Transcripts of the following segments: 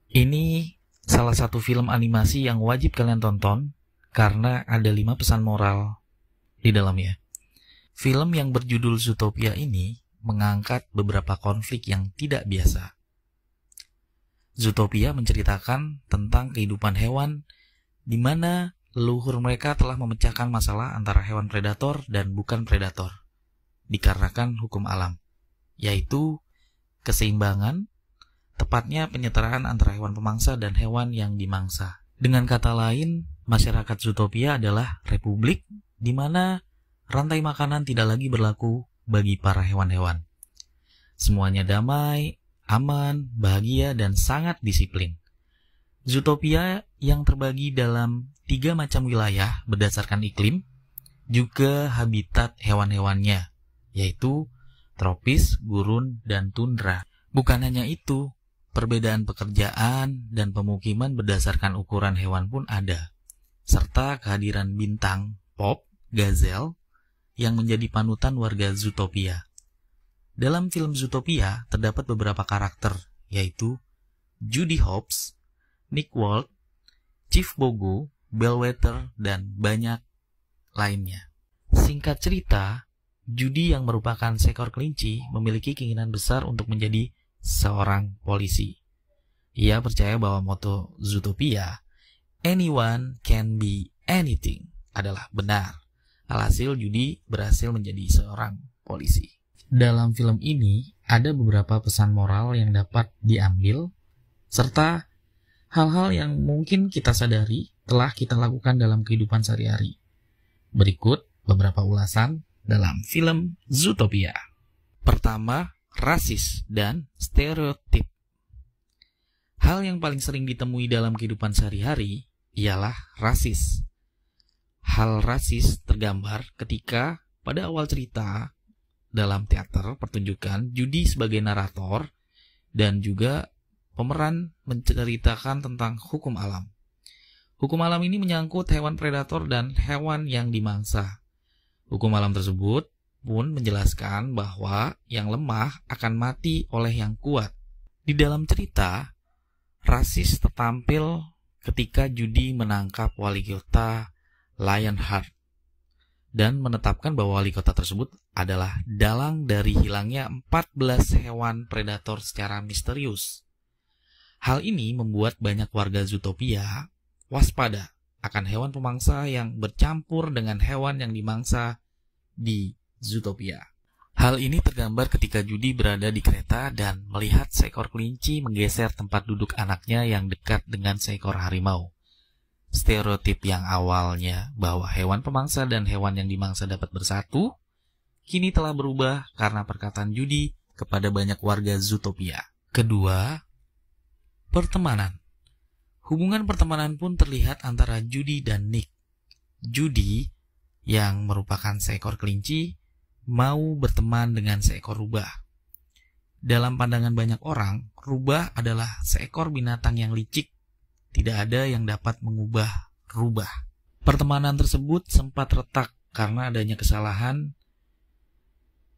Ini salah satu film animasi yang wajib kalian tonton karena ada 5 pesan moral di dalamnya. Film yang berjudul Zootopia ini mengangkat beberapa konflik yang tidak biasa. Zootopia menceritakan tentang kehidupan hewan di mana leluhur mereka telah memecahkan masalah antara hewan predator dan bukan predator dikarenakan hukum alam, yaitu keseimbangan, tepatnya penyetaraan antara hewan pemangsa dan hewan yang dimangsa. Dengan kata lain, masyarakat Zootopia adalah republik di mana rantai makanan tidak lagi berlaku bagi para hewan-hewan. Semuanya damai, aman, bahagia, dan sangat disiplin. Zootopia yang terbagi dalam 3 macam wilayah berdasarkan iklim, juga habitat hewan-hewannya, yaitu tropis, gurun, dan tundra. Bukan hanya itu, perbedaan pekerjaan dan pemukiman berdasarkan ukuran hewan pun ada, serta kehadiran bintang pop, gazelle, yang menjadi panutan warga Zootopia. Dalam film Zootopia terdapat beberapa karakter, yaitu Judy Hopps, Nick Walt, Chief Bogo, Bellwether, dan banyak lainnya. Singkat cerita, Judy yang merupakan seekor kelinci memiliki keinginan besar untuk menjadi seorang polisi. Ia percaya bahwa moto Zootopia, anyone can be anything, adalah benar. Alhasil Judy berhasil menjadi seorang polisi. Dalam film ini ada beberapa pesan moral yang dapat diambil, serta hal-hal yang mungkin kita sadari telah kita lakukan dalam kehidupan sehari-hari. Berikut beberapa ulasan dalam film Zootopia. Pertama, rasis dan stereotip. Hal yang paling sering ditemui dalam kehidupan sehari-hari ialah rasis. Hal rasis tergambar ketika pada awal cerita dalam teater pertunjukan Judy sebagai narator dan juga pemeran menceritakan tentang hukum alam. Hukum alam ini menyangkut hewan predator dan hewan yang dimangsa. Hukum alam tersebut pun menjelaskan bahwa yang lemah akan mati oleh yang kuat. Di dalam cerita, rasis tertampil ketika Judy menangkap wali kota Lionheart dan menetapkan bahwa wali kota tersebut adalah dalang dari hilangnya 14 hewan predator secara misterius. Hal ini membuat banyak warga Zootopia waspada akan hewan pemangsa yang bercampur dengan hewan yang dimangsa di Zootopia. Hal ini tergambar ketika Judy berada di kereta dan melihat seekor kelinci menggeser tempat duduk anaknya yang dekat dengan seekor harimau. Stereotip yang awalnya bahwa hewan pemangsa dan hewan yang dimangsa dapat bersatu, kini telah berubah karena perkataan Judy kepada banyak warga Zootopia. Kedua, pertemanan. Hubungan pertemanan pun terlihat antara Judy dan Nick. Judy, yang merupakan seekor kelinci, mau berteman dengan seekor rubah. Dalam pandangan banyak orang, rubah adalah seekor binatang yang licik. Tidak ada yang dapat mengubah rubah. Pertemanan tersebut sempat retak karena adanya kesalahan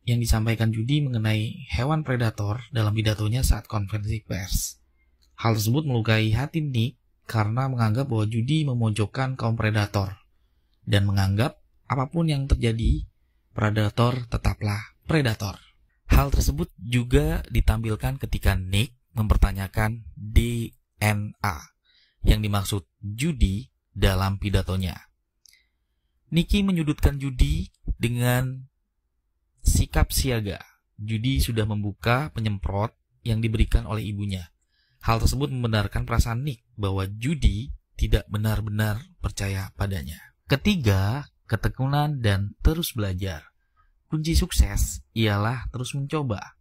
yang disampaikan Judy mengenai hewan predator dalam pidatonya saat konferensi pers. Hal tersebut melukai hati Nick karena menganggap bahwa Judy memojokkan kaum predator dan menganggap apapun yang terjadi, predator tetaplah predator. Hal tersebut juga ditampilkan ketika Nick mempertanyakan DNA yang dimaksud Judy dalam pidatonya. Nicky menyudutkan Judy dengan sikap siaga. Judy sudah membuka penyemprot yang diberikan oleh ibunya. Hal tersebut membenarkan perasaan Nick bahwa Judy tidak benar-benar percaya padanya. Ketiga, ketekunan dan terus belajar. Kunci sukses ialah terus mencoba.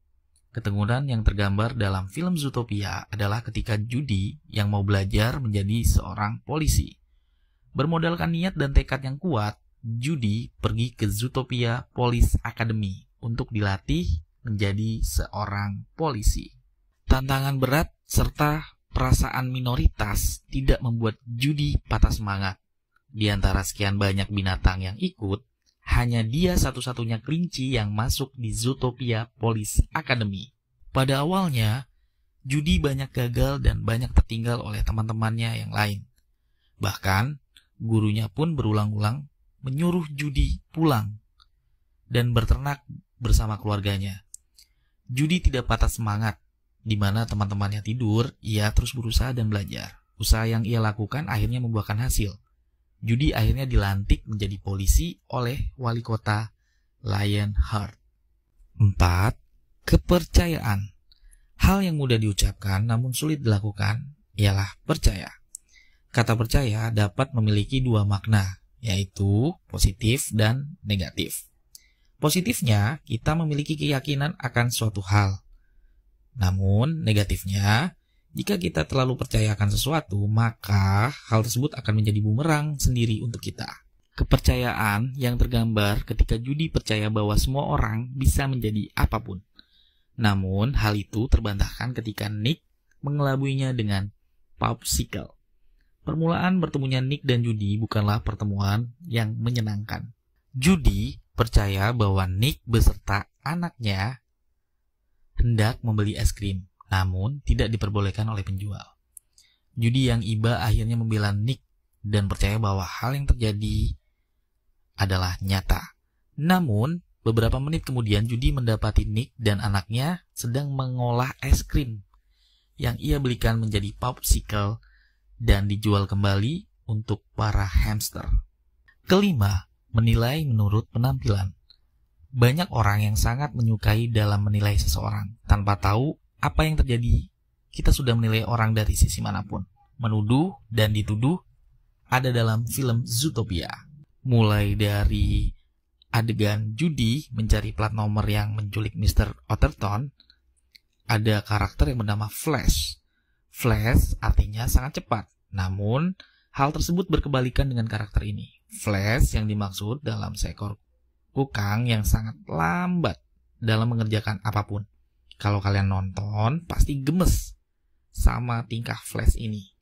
Ketekunan yang tergambar dalam film Zootopia adalah ketika Judy yang mau belajar menjadi seorang polisi. Bermodalkan niat dan tekad yang kuat, Judy pergi ke Zootopia Police Academy untuk dilatih menjadi seorang polisi. Tantangan berat serta perasaan minoritas tidak membuat Judy patah semangat. Di antara sekian banyak binatang yang ikut, hanya dia satu-satunya kelinci yang masuk di Zootopia Police Academy. Pada awalnya, Judi banyak gagal dan banyak tertinggal oleh teman-temannya yang lain. Bahkan, gurunya pun berulang-ulang menyuruh Judi pulang dan berternak bersama keluarganya. Judi tidak patah semangat. Di mana teman-temannya tidur, ia terus berusaha dan belajar. Usaha yang ia lakukan akhirnya membuahkan hasil. Judi akhirnya dilantik menjadi polisi oleh wali kota Lionheart. 4. Kepercayaan. Hal yang mudah diucapkan namun sulit dilakukan ialah percaya. Kata percaya dapat memiliki dua makna, yaitu positif dan negatif. Positifnya, kita memiliki keyakinan akan suatu hal. Namun, negatifnya, jika kita terlalu percaya akan sesuatu, maka hal tersebut akan menjadi bumerang sendiri untuk kita. Kepercayaan yang tergambar ketika Judi percaya bahwa semua orang bisa menjadi apapun. Namun, hal itu terbantahkan ketika Nick mengelabuinya dengan popsicle. Permulaan bertemunya Nick dan Judi bukanlah pertemuan yang menyenangkan. Judi percaya bahwa Nick beserta anaknya hendak membeli es krim, namun tidak diperbolehkan oleh penjual. Judi yang iba akhirnya membela Nick dan percaya bahwa hal yang terjadi adalah nyata. Namun, beberapa menit kemudian Judi mendapati Nick dan anaknya sedang mengolah es krim yang ia belikan menjadi popsicle dan dijual kembali untuk para hamster. 5. Menilai menurut penampilan. Banyak orang yang sangat menyukai dalam menilai seseorang. Tanpa tahu apa yang terjadi, kita sudah menilai orang dari sisi manapun. Menuduh dan dituduh ada dalam film Zootopia. Mulai dari adegan Judi mencari plat nomor yang menculik Mr. Otterton, ada karakter yang bernama Flash. Flash artinya sangat cepat, namun hal tersebut berkebalikan dengan karakter ini. Flash yang dimaksud dalam seekor kukang yang sangat lambat dalam mengerjakan apapun. Kalau kalian nonton, pasti gemes sama tingkah Flash ini.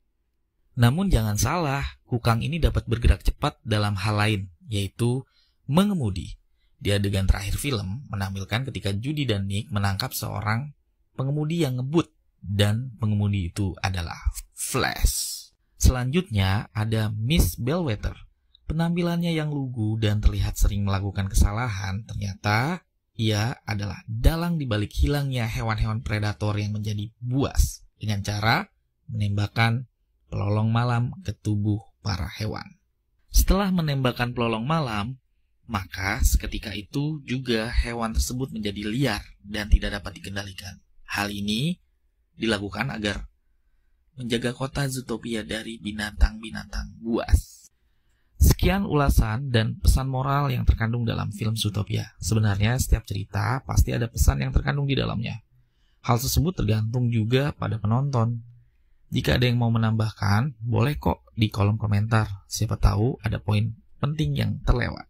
Namun jangan salah, kukang ini dapat bergerak cepat dalam hal lain, yaitu mengemudi. Di adegan terakhir film, menampilkan ketika Judi dan Nick menangkap seorang pengemudi yang ngebut, dan pengemudi itu adalah Flash. Selanjutnya ada Miss Bellwether. Penampilannya yang lugu dan terlihat sering melakukan kesalahan, ternyata ia adalah dalang dibalik hilangnya hewan-hewan predator yang menjadi buas dengan cara menembakkan pelolong malam ke tubuh para hewan. Setelah menembakkan pelolong malam, maka seketika itu juga hewan tersebut menjadi liar dan tidak dapat dikendalikan. Hal ini dilakukan agar menjaga kota Zootopia dari binatang-binatang buas. Sekian ulasan dan pesan moral yang terkandung dalam film Zootopia. Sebenarnya setiap cerita pasti ada pesan yang terkandung di dalamnya. Hal tersebut tergantung juga pada penonton. Jika ada yang mau menambahkan, boleh kok di kolom komentar. Siapa tahu ada poin penting yang terlewat.